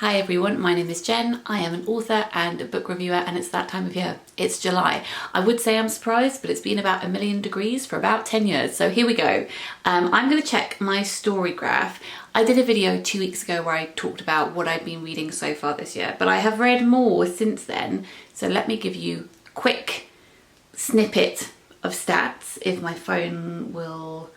Hi everyone, my name is Jen. I am an author and a book reviewer, and it's that time of year. It's July. I would say I'm surprised, but it's been about 1,000,000 degrees for about 10 years. So here we go. I'm going to check my story graph. I did a video 2 weeks ago where I talked about what I've been reading so far this year, but I have read more since then. So let me give you a quick snippet of stats if my phone will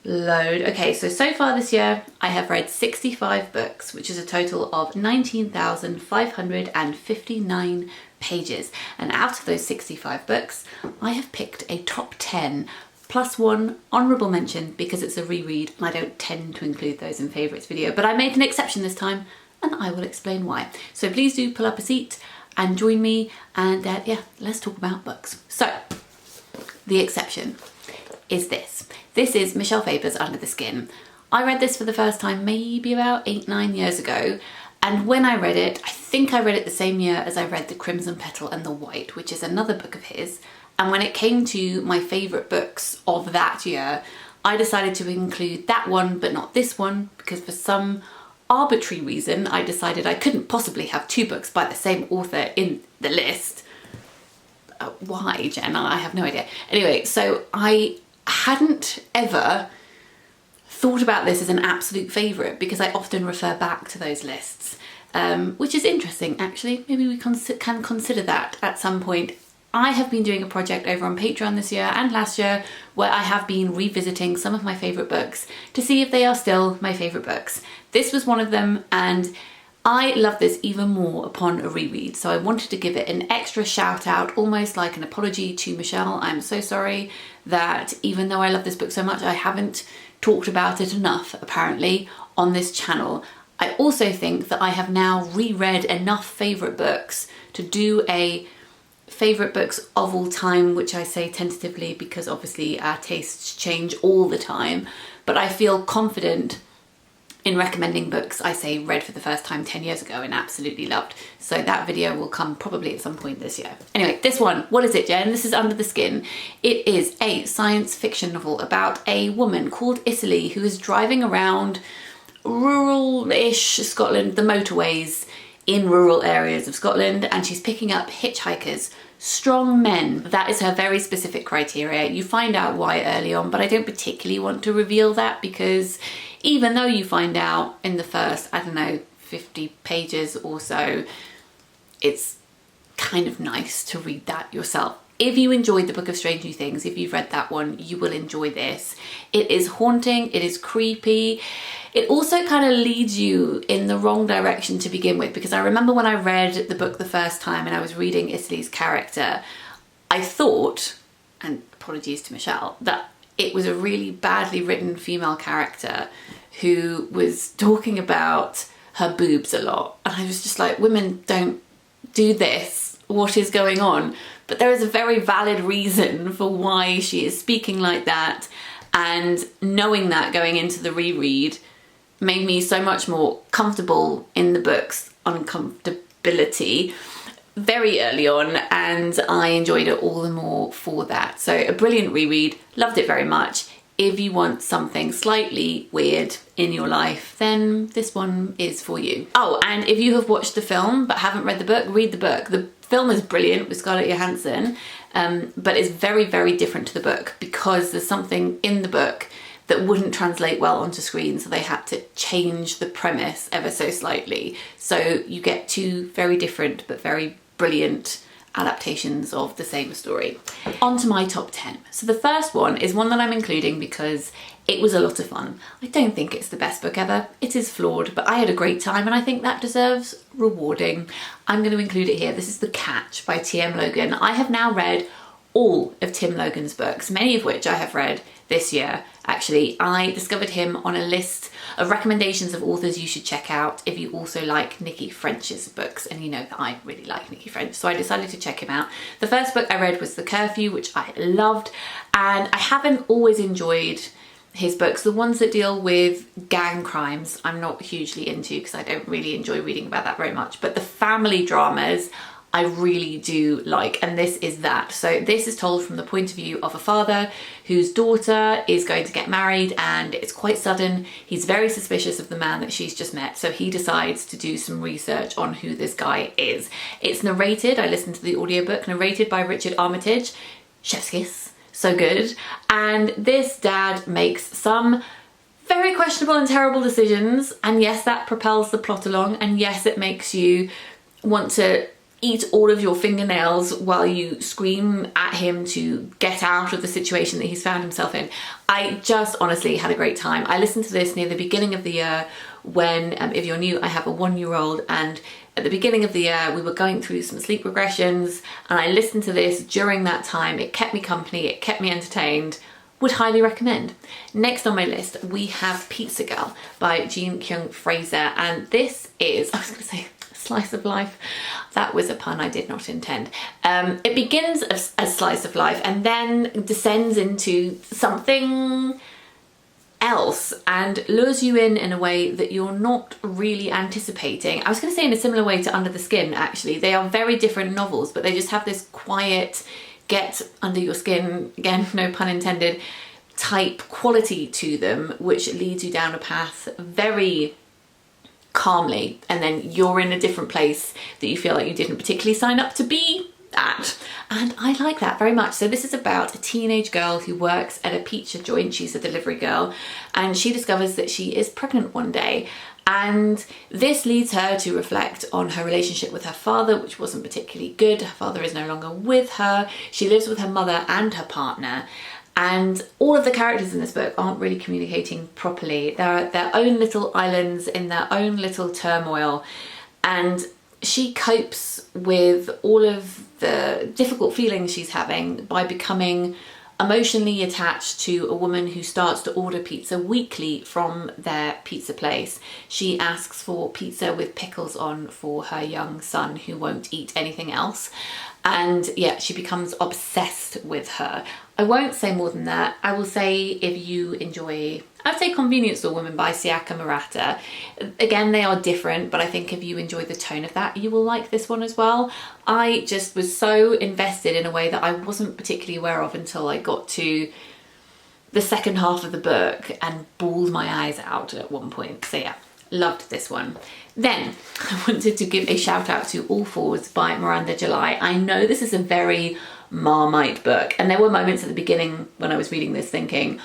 load. Okay, so far this year I have read 65 books, which is a total of 19,559 pages. And out of those 65 books, I have picked a top 10 plus one honourable mention because it's a reread and I don't tend to include those in favourites video, but I made an exception this time and I will explain why. So please do pull up a seat and join me and yeah, let's talk about books. So the exception is this. This is Michel Faber's Under the Skin. I read this for the first time maybe about 8-9 years ago, and when I read it, I think I read it the same year as I read The Crimson Petal and the White, which is another book of his. And when it came to my favourite books of that year, I decided to include that one but not this one, because for some arbitrary reason I decided I couldn't possibly have two books by the same author in the list. Why, Jen? I have no idea. Anyway, so I hadn't ever thought about this as an absolute favourite because I often refer back to those lists, which is interesting actually. Maybe we can consider that at some point. I have been doing a project over on Patreon this year and last year where I have been revisiting some of my favourite books to see if they are still my favourite books. This was one of them, and I love this even more upon a reread, so I wanted to give it an extra shout out, almost like an apology to Michel. I'm so sorry that even though I love this book so much, I haven't talked about it enough, apparently, on this channel. I also think that I have now reread enough favourite books to do a favourite books of all time, which I say tentatively because obviously our tastes change all the time, but I feel confident in recommending books I say read for the first time 10 years ago and absolutely loved. So that video will come probably at some point this year. Anyway, this one, what is it, Jen? This is Under the Skin. It is a science fiction novel about a woman called Italy who is driving around rural-ish Scotland, the motorways in rural areas of Scotland, and she's picking up hitchhikers, strong men. That is her very specific criteria. You find out why early on, but I don't particularly want to reveal that because even though you find out in the first, I don't know, 50 pages or so, it's kind of nice to read that yourself. If you enjoyed The Book of Strange New Things, if you've read that one, you will enjoy this. It is haunting, it is creepy. It also kind of leads you in the wrong direction to begin with, because I remember when I read the book the first time and I was reading Italy's character, I thought, and apologies to Michel, that it was a really badly written female character who was talking about her boobs a lot. And I was just like, women don't do this. What is going on? But there is a very valid reason for why she is speaking like that. And knowing that going into the reread made me so much more comfortable in the book's uncomfortability very early on, and I enjoyed it all the more for that. So a brilliant reread, loved it very much. If you want something slightly weird in your life, then this one is for you. Oh, and if you have watched the film but haven't read the book, read the book. The film is brilliant with Scarlett Johansson, but it's very, very different to the book because there's something in the book that wouldn't translate well onto screen, so they had to change the premise ever so slightly. So you get two very different but very brilliant adaptations of the same story. On to my top 10. So the first one is one that I'm including because it was a lot of fun. I don't think it's the best book ever. It is flawed, but I had a great time and I think that deserves rewarding. I'm going to include it here. This is The Catch by TM Logan. I have now read all of Tim Logan's books, many of which I have read this year. Actually, I discovered him on a list of recommendations of authors you should check out if you also like Nikki French's books, and you know that I really like Nikki French, so I decided to check him out. The first book I read was The Curfew, which I loved, and I haven't always enjoyed his books. The ones that deal with gang crimes I'm not hugely into because I don't really enjoy reading about that very much, but the family dramas I really do like, and this is that. So this is told from the point of view of a father whose daughter is going to get married, and it's quite sudden. He's very suspicious of the man that she's just met, so he decides to do some research on who this guy is. It's narrated, I listened to the audiobook, narrated by Richard Armitage. Chef's kiss, so good. And this dad makes some very questionable and terrible decisions, and yes, that propels the plot along, and yes, it makes you want to eat all of your fingernails while you scream at him to get out of the situation that he's found himself in. I just honestly had a great time. I listened to this near the beginning of the year when, if you're new, I have a 1-year-old, and at the beginning of the year we were going through some sleep regressions, and I listened to this during that time. It kept me company, it kept me entertained. Would highly recommend. Next on my list we have Pizza Girl by Kyoung Frazier, and this is, I was going to say slice of life. That was a pun I did not intend. It begins as a slice of life and then descends into something else and lures you in a way that you're not really anticipating. I was going to say in a similar way to Under the Skin, actually. They are very different novels, but they just have this quiet, get under your skin, again, no pun intended, type quality to them, which leads you down a path very calmly, and then you're in a different place that you feel like you didn't particularly sign up to be at. And I like that very much. So this is about a teenage girl who works at a pizza joint. She's a delivery girl, and she discovers that she is pregnant one day. And this leads her to reflect on her relationship with her father, which wasn't particularly good. Her father is no longer with her. She lives with her mother and her partner. And all of the characters in this book aren't really communicating properly. They're their own little islands in their own little turmoil. And she copes with all of the difficult feelings she's having by becoming emotionally attached to a woman who starts to order pizza weekly from their pizza place. She asks for pizza with pickles on for her young son who won't eat anything else. And yeah, she becomes obsessed with her. I won't say more than that. I will say if you enjoy, I'd say Convenience Store Woman by Siaka Murata. Again, they are different, but I think if you enjoy the tone of that, you will like this one as well. I just was so invested in a way that I wasn't particularly aware of until I got to the second half of the book and bawled my eyes out at one point. So yeah, loved this one. Then I wanted to give a shout out to All Fours by Miranda July. I know this is a very Marmite book, and there were moments at the beginning when I was reading this thinking,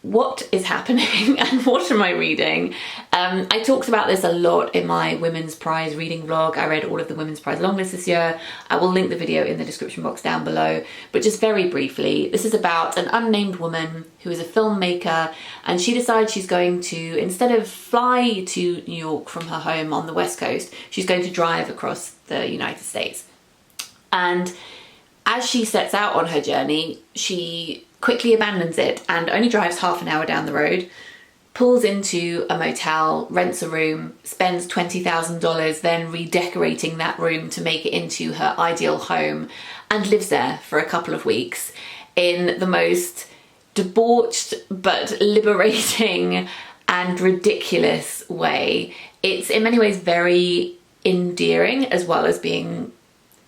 what is happening and what am I reading? I talked about this a lot in my Women's Prize reading vlog. I read all of the Women's Prize long list this year. I will link the video in the description box down below, but just very briefly, this is about an unnamed woman who is a filmmaker, and she decides she's going to, instead of fly to New York from her home on the West Coast, she's going to drive across the United States. And as she sets out on her journey, she quickly abandons it and only drives half an hour down the road, pulls into a motel, rents a room, spends $20,000 then redecorating that room to make it into her ideal home, and lives there for a couple of weeks in the most debauched but liberating and ridiculous way. It's in many ways very endearing as well as being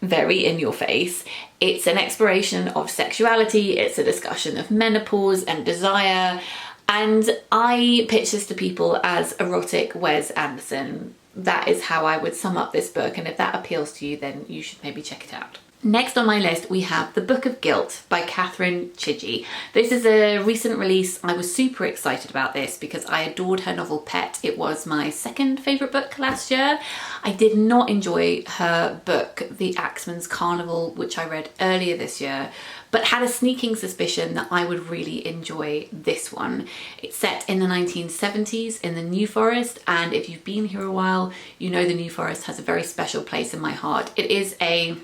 very in your face. It's an exploration of sexuality, it's a discussion of menopause and desire, and I pitch this to people as erotic Wes Anderson. That is how I would sum up this book, and if that appeals to you, then you should maybe check it out. Next on my list we have The Book of Guilt by Catherine Chidgey. This is a recent release. I was super excited about this because I adored her novel Pet. It was my second favourite book last year. I did not enjoy her book The Axeman's Carnival, which I read earlier this year, but had a sneaking suspicion that I would really enjoy this one. It's set in the 1970s in the New Forest, and if you've been here a while, you know the New Forest has a very special place in my heart. It is a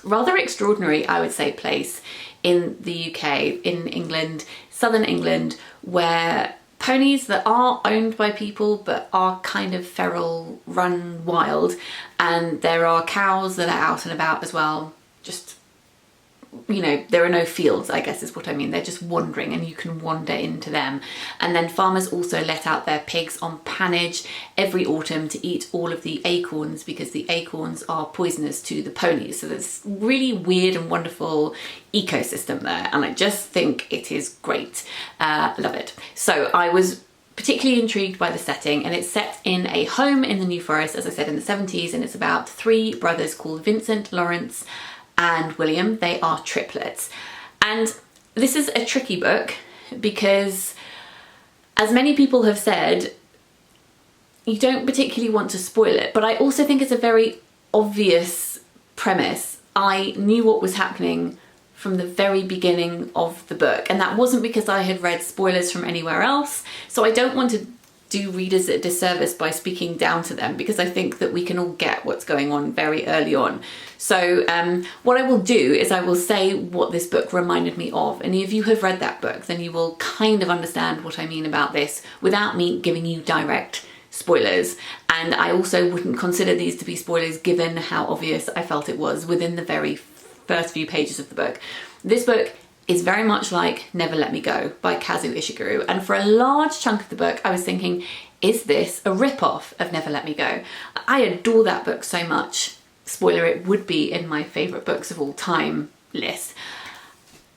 rather extraordinary, I would say, place in the UK, in England, southern England, where ponies that are owned by people but are kind of feral run wild, and there are cows that are out and about as well, just you know, there are no fields, I guess is what I mean. They're just wandering and you can wander into them. And then farmers also let out their pigs on pannage every autumn to eat all of the acorns, because the acorns are poisonous to the ponies. So there's really weird and wonderful ecosystem there. And I just think it is great. Love it. So I was particularly intrigued by the setting, and it's set in a home in the New Forest, as I said, in the 70s, and it's about 3 brothers called Vincent, Lawrence and William. They are triplets. And this is a tricky book because, as many people have said, you don't particularly want to spoil it, but I also think it's a very obvious premise. I knew what was happening from the very beginning of the book, and that wasn't because I had read spoilers from anywhere else, so I don't want to do readers a disservice by speaking down to them, because I think that we can all get what's going on very early on. So what I will do is I will say what this book reminded me of, and if you have read that book then you will kind of understand what I mean about this without me giving you direct spoilers. And I also wouldn't consider these to be spoilers given how obvious I felt it was within the very first few pages of the book. This book is very much like Never Let Me Go by Kazuo Ishiguro, and for a large chunk of the book I was thinking, is this a rip-off of Never Let Me Go? I adore that book so much. Spoiler, it would be in my favourite books of all time list.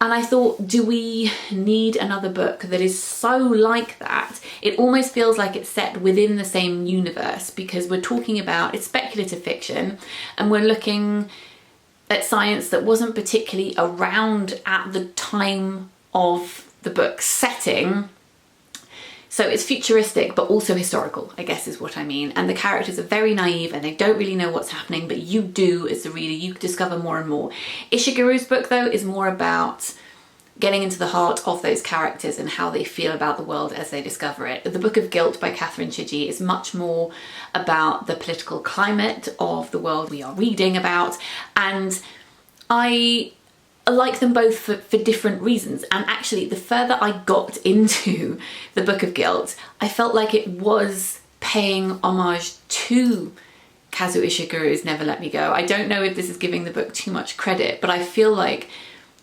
And I thought, do we need another book that is so like that? It almost feels like it's set within the same universe, because we're talking about, it's speculative fiction, and we're looking at science that wasn't particularly around at the time of the book's setting. So it's futuristic, but also historical, I guess is what I mean. And the characters are very naive and they don't really know what's happening, but you do, as the reader, you discover more and more. Ishiguro's book, though, is more about getting into the heart of those characters and how they feel about the world as they discover it. The Book of Guilt by Catherine Chidgey is much more about the political climate of the world we are reading about, and I like them both for different reasons. And actually, the further I got into the Book of Guilt, I felt like it was paying homage to Kazuo Ishiguro's Never Let Me Go. I don't know if this is giving the book too much credit, but I feel like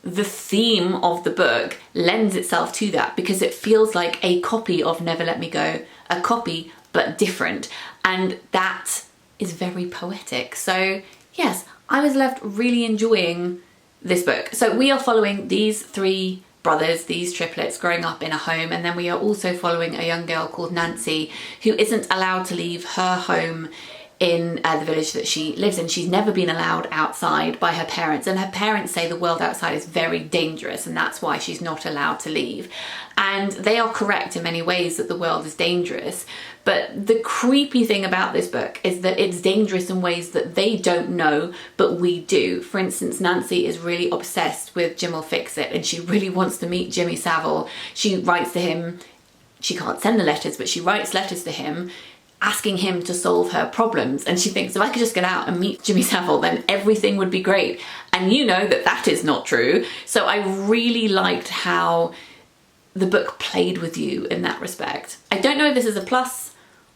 the theme of the book lends itself to that, because it feels like a copy of Never Let Me Go, a copy but different, and that is very poetic. So yes, I was left really enjoying this book. So we are following these 3 brothers, these triplets, growing up in a home, and then we are also following a young girl called Nancy who isn't allowed to leave her home in the village that she lives in. She's never been allowed outside by her parents, and her parents say the world outside is very dangerous and that's why she's not allowed to leave. And they are correct in many ways that the world is dangerous, but the creepy thing about this book is that it's dangerous in ways that they don't know but we do. For instance, Nancy is really obsessed with Jim'll Fix It and she really wants to meet Jimmy Savile. She writes to him, she can't send the letters, but she writes letters to him asking him to solve her problems, and she thinks if I could just get out and meet Jimmy Savile then everything would be great, and you know that that is not true. So I really liked how the book played with you in that respect. I don't know if this is a plus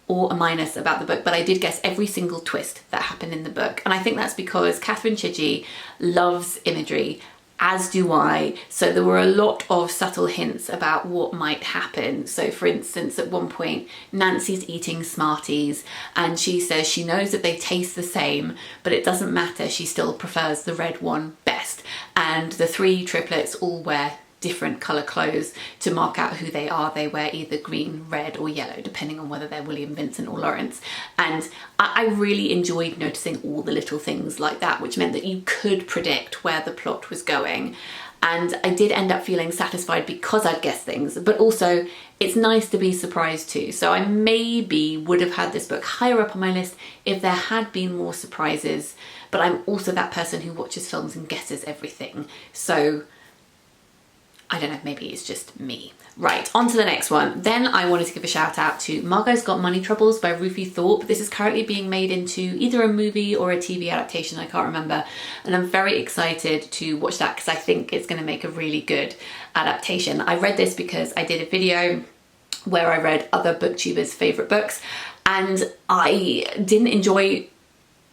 or a minus about the book, but I did guess every single twist that happened in the book, and I think that's because Catherine Chidgey loves imagery, as do I, so there were a lot of subtle hints about what might happen. So for instance, at one point Nancy's eating Smarties and she says she knows that they taste the same, but it doesn't matter, she still prefers the red one best. And the 3 triplets all wear different colour clothes to mark out who they are. They wear either green, red or yellow, depending on whether they're William, Vincent or Lawrence. And I really enjoyed noticing all the little things like that, which meant that you could predict where the plot was going. And I did end up feeling satisfied because I'd guessed things, but also it's nice to be surprised too. So I maybe would have had this book higher up on my list if there had been more surprises, but I'm also that person who watches films and guesses everything. So I don't know, maybe it's just me. Right, on to the next one. Then I wanted to give a shout out to Margo's Got Money Troubles by Rufi Thorpe. This is currently being made into either a movie or a TV adaptation, I can't remember. And I'm very excited to watch that because I think it's going to make a really good adaptation. I read this because I did a video where I read other booktubers' favourite books, and I didn't enjoy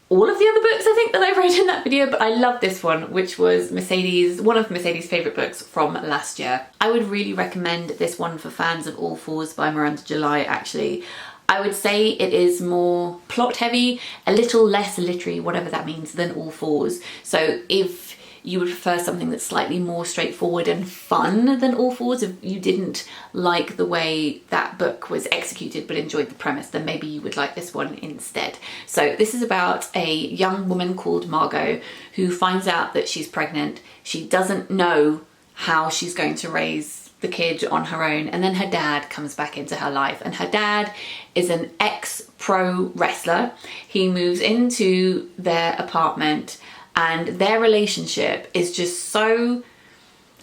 all of the other books I think that I read in that video, but I love this one, which was one of Mercedes' favourite books from last year. I would really recommend this one for fans of All Fours by Miranda July, actually. I would say it is more plot heavy, a little less literary, whatever that means, than All Fours. So if you would prefer something that's slightly more straightforward and fun than All Fours, if you didn't like the way that book was executed but enjoyed the premise, then maybe you would like this one instead. So this is about a young woman called Margo who finds out that she's pregnant. She doesn't know how she's going to raise the kid on her own, and then her dad comes back into her life, and her dad is an ex-pro wrestler. He moves into their apartment and their relationship is just so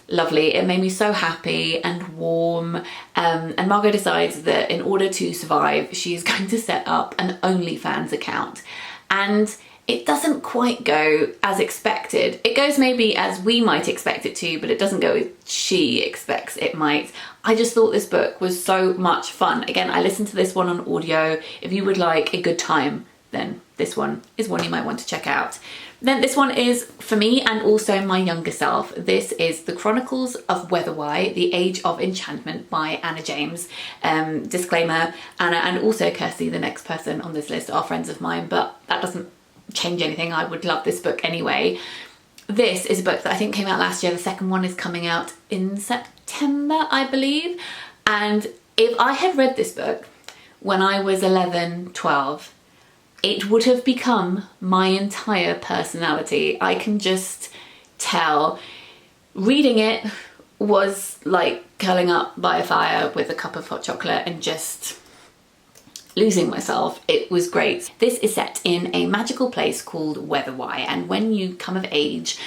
lovely. It made me so happy and warm. And Margo decides that in order to survive, she's going to set up an OnlyFans account. And it doesn't quite go as expected. It goes maybe as we might expect it to, but it doesn't go as she expects it might. I just thought this book was so much fun. Again, I listened to this one on audio. If you would like a good time, then this one is one you might want to check out. Then this one is for me and also my younger self. This is The Chronicles of Weather Wy, The Age of Enchantment by Anna James. Disclaimer, Anna and also Kirsty, the next person on this list, are friends of mine, but that doesn't change anything. I would love this book anyway. This is a book that I think came out last year. The second one is coming out in September, I believe. And if I had read this book when I was 11, 12, it would have become my entire personality. I can just tell. Reading it was like curling up by a fire with a cup of hot chocolate and just losing myself. It was great. This is set in a magical place called Whetherwhy, and when you come of age,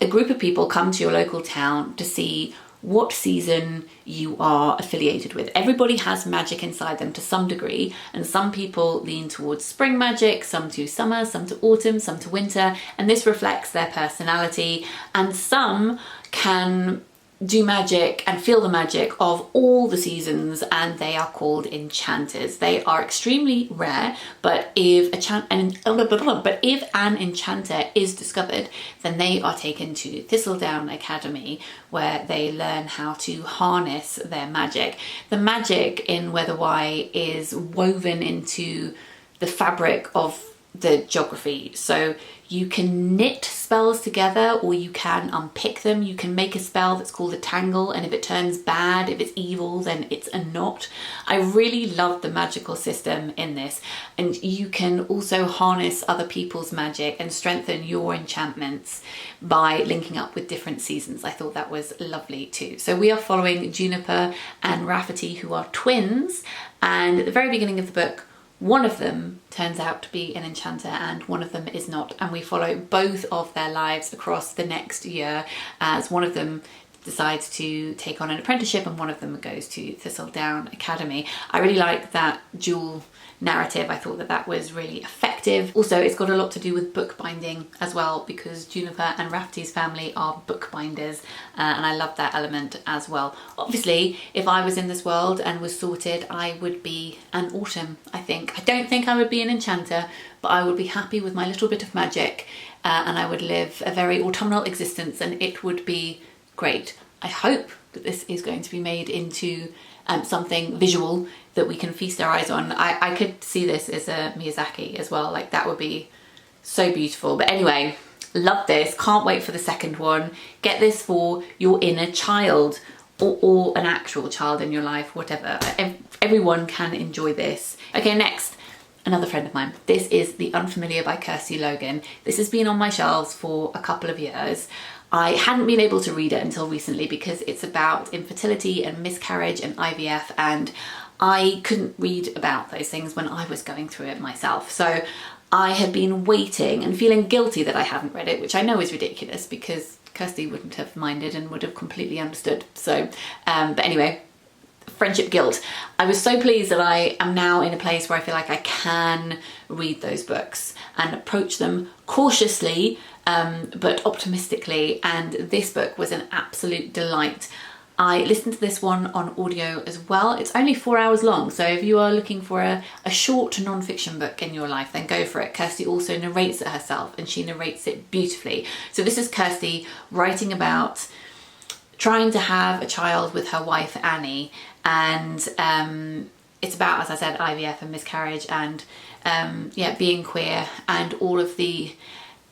a group of people come to your local town to see what season you are affiliated with. Everybody has magic inside them to some degree, and some people lean towards spring magic, some to summer, some to autumn, some to winter, and this reflects their personality. And some can do magic and feel the magic of all the seasons, and they are called enchanters. They are extremely rare, but if an enchanter is discovered, then they are taken to Thistledown Academy, where they learn how to harness their magic. The magic in Whetherwhy is woven into the fabric of the geography. So you can knit spells together, or you can unpick them. You can make a spell that's called a tangle, and if it turns bad, if it's evil, then it's a knot. I really love the magical system in this, and you can also harness other people's magic and strengthen your enchantments by linking up with different seasons. I thought that was lovely too. So we are following Juniper and Rafferty, who are twins, and at the very beginning of the book, one of them turns out to be an enchanter and one of them is not, and we follow both of their lives across the next year as one of them decides to take on an apprenticeship and one of them goes to Thistledown Academy. I really like that dual narrative. I thought that that was really effective. Also, it's got a lot to do with bookbinding as well, because Juniper and Rafferty's family are bookbinders, and I love that element as well. Obviously, if I was in this world and was sorted, I would be an autumn, I think. I don't think I would be an enchanter, but I would be happy with my little bit of magic, and I would live a very autumnal existence, and it would be great. I hope that this is going to be made into something visual that we can feast our eyes on. I could see this as a Miyazaki as well, like that would be so beautiful. But anyway, love this, can't wait for the second one. Get this for your inner child or an actual child in your life, whatever. Everyone can enjoy this. Okay, next, another friend of mine. This is The Unfamiliar by Kirsty Logan. This has been on my shelves for a couple of years. I hadn't been able to read it until recently because it's about infertility and miscarriage and IVF, and I couldn't read about those things when I was going through it myself. So I had been waiting and feeling guilty that I hadn't read it, which I know is ridiculous because Kirsty wouldn't have minded and would have completely understood. So, but anyway, friendship guilt. I was so pleased that I am now in a place where I feel like I can read those books and approach them cautiously, but optimistically, and this book was an absolute delight. I listened to this one on audio as well. It's only 4 hours long, so if you are looking for a short non-fiction book in your life, then go for it. Kirsty also narrates it herself, and she narrates it beautifully. So this is Kirsty writing about trying to have a child with her wife Annie, and it's about, as I said, IVF and miscarriage, and yeah, being queer and all of the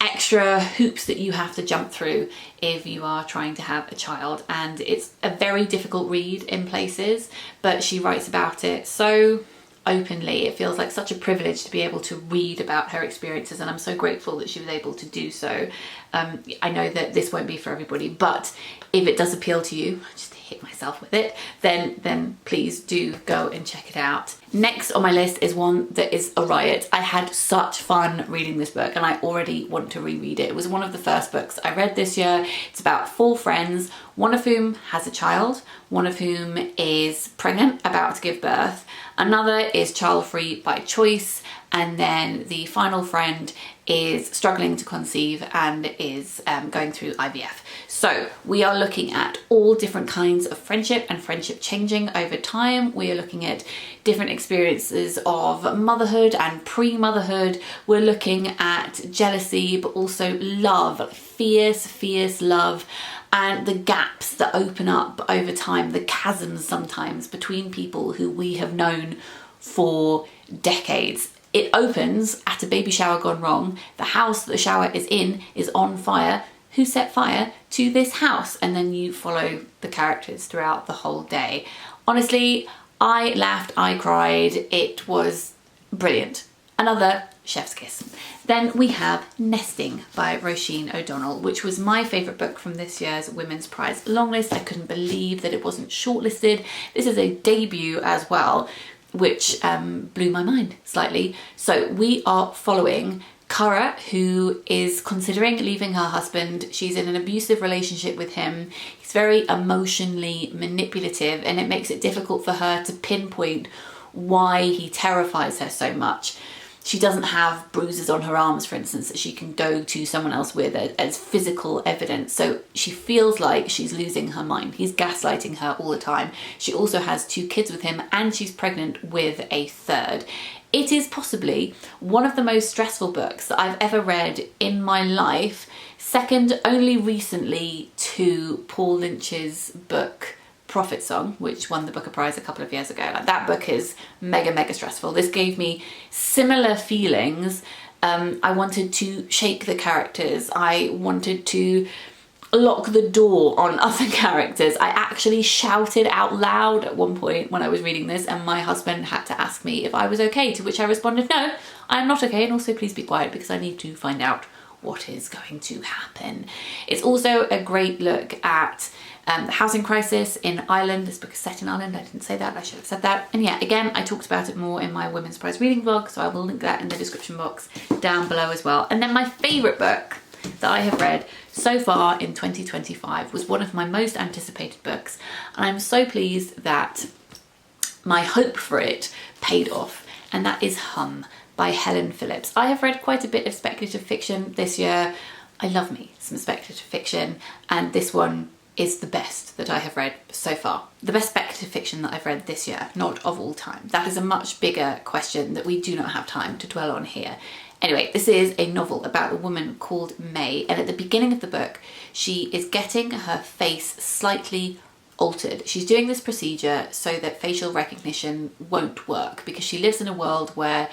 extra hoops that you have to jump through if you are trying to have a child. And it's a very difficult read in places, but she writes about it so openly. It feels like such a privilege to be able to read about her experiences, and I'm so grateful that she was able to do so. I know that this won't be for everybody, but if it does appeal to you, I just hit myself with it, then please do go and check it out. Next on my list is one that is a riot. I had such fun reading this book, and I already want to reread it. It was one of the first books I read this year. It's about 4 friends, one of whom has a child, one of whom is pregnant, about to give birth, another is child-free by choice, and then the final friend is struggling to conceive and is going through IVF. So we are looking at all different kinds of friendship and friendship changing over time. We are looking at different experiences of motherhood and pre-motherhood. We're looking at jealousy, but also love, fierce love, and the gaps that open up over time, the chasms sometimes between people who we have known for decades. It opens at a baby shower gone wrong. The house that the shower is in is on fire. Who set fire to this house? And then you follow the characters throughout the whole day. Honestly, I laughed, I cried. It was brilliant. Another chef's kiss. Then we have Nesting by Roisin O'Donnell, which was my favourite book from this year's Women's Prize longlist. I couldn't believe that it wasn't shortlisted. This is a debut as well, which blew my mind slightly. So we are following Cara, who is considering leaving her husband. She's in an abusive relationship with him. He's very emotionally manipulative, and it makes it difficult for her to pinpoint why he terrifies her so much. She doesn't have bruises on her arms, for instance, that she can go to someone else with as physical evidence. So she feels like she's losing her mind. He's gaslighting her all the time. She also has 2 kids with him, and she's pregnant with a 3rd. It is possibly one of the most stressful books that I've ever read in my life, second only recently to Paul Lynch's book Prophet Song, which won the Booker Prize a couple of years ago. Like, that book is mega stressful. This gave me similar feelings. I wanted to shake the characters. I wanted to lock the door on other characters. I actually shouted out loud at one point when I was reading this, and my husband had to ask me if I was okay, to which I responded, no, I'm not okay, and also please be quiet because I need to find out what is going to happen. It's also a great look at the housing crisis in Ireland. This book is set in Ireland. I didn't say that, I should have said that. And yeah, again, I talked about it more in my Women's Prize reading vlog, so I will link that in the description box down below as well. And then my favourite book that I have read so far in 2025 was one of my most anticipated books, and I'm so pleased that my hope for it paid off, and that is Hum by Helen Phillips. I have read quite a bit of speculative fiction this year. I love me some speculative fiction, and this one is the best that I have read so far. The best speculative fiction that I've read this year, not of all time. That is a much bigger question that we do not have time to dwell on here. Anyway, this is a novel about a woman called May, and at the beginning of the book, she is getting her face slightly altered. She's doing this procedure so that facial recognition won't work, because she lives in a world where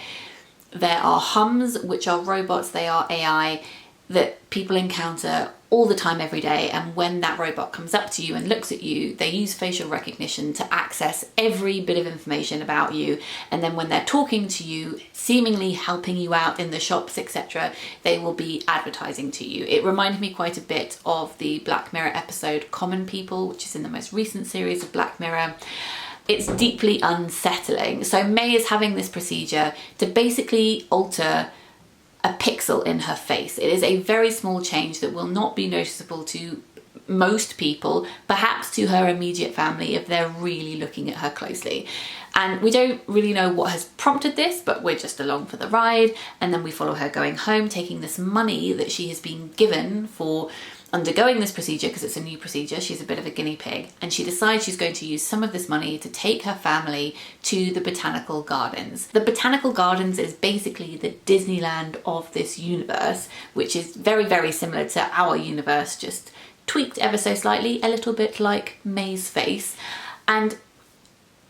there are hums, which are robots, they are AI, that people encounter all the time, every day, and when that robot comes up to you and looks at you, they use facial recognition to access every bit of information about you, and then when they're talking to you, seemingly helping you out in the shops, etc., they will be advertising to you. It reminded me quite a bit of the Black Mirror episode Common People, which is in the most recent series of Black Mirror. It's deeply unsettling. So May is having this procedure to basically alter a pixel in her face. It is a very small change that will not be noticeable to most people, perhaps to her immediate family if they're really looking at her closely. And we don't really know what has prompted this, but we're just along for the ride. And then we follow her going home, taking this money that she has been given for undergoing this procedure because it's a new procedure. She's a bit of a guinea pig, and she decides she's going to use some of this money to take her family to the Botanical Gardens. The Botanical Gardens is basically the Disneyland of this universe, which is very, very similar to our universe, just tweaked ever so slightly, a little bit like May's face. And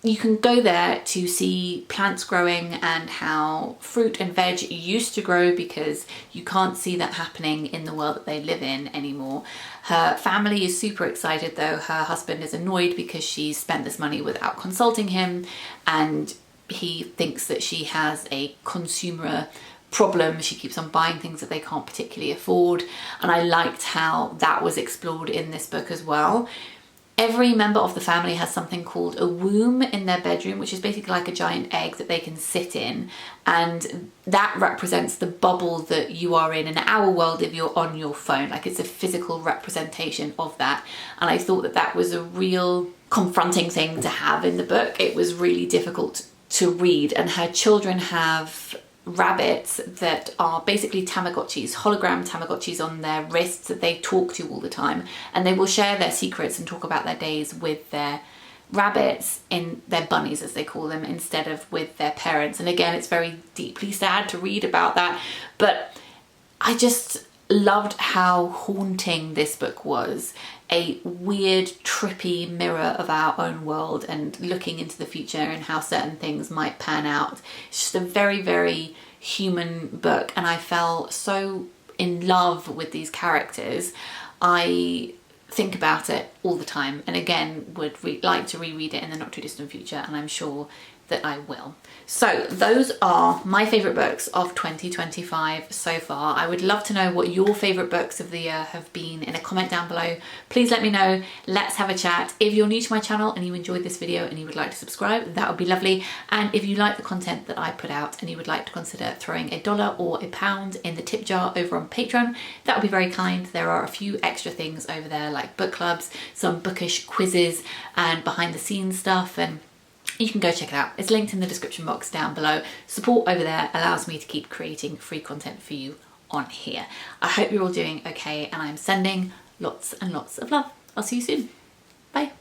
you can go there to see plants growing and how fruit and veg used to grow, because you can't see that happening in the world that they live in anymore. Her family is super excited though. Her husband is annoyed because she's spent this money without consulting him, and he thinks that she has a consumer problem. She keeps on buying things that they can't particularly afford, and I liked how that was explored in this book as well. Every member of the family has something called a womb in their bedroom, which is basically like a giant egg that they can sit in. And that represents the bubble that you are in our world if you're on your phone. Like, it's a physical representation of that. And I thought that that was a real confronting thing to have in the book. It was really difficult to read. And her children have rabbits that are basically Tamagotchis, hologram Tamagotchis on their wrists that they talk to all the time, and they will share their secrets and talk about their days with their rabbits, in their bunnies as they call them, instead of with their parents. And again, it's very deeply sad to read about that, but I just loved how haunting this book was. A weird, trippy mirror of our own world and looking into the future and how certain things might pan out. It's just a very, very human book, and I fell so in love with these characters. I think about it all the time, and again would like to reread it in the not too distant future, and I'm sure that I will. So those are my favourite books of 2025 so far. I would love to know what your favourite books of the year have been in a comment down below. Please let me know. Let's have a chat. If you're new to my channel and you enjoyed this video and you would like to subscribe, that would be lovely. And if you like the content that I put out and you would like to consider throwing $1 or £1 in the tip jar over on Patreon, that would be very kind. There are a few extra things over there, like book clubs, some bookish quizzes and behind the scenes stuff, and you can go check it out. It's linked in the description box down below. Support over there allows me to keep creating free content for you on here. I hope you're all doing okay, and I'm sending lots and lots of love. I'll see you soon. Bye.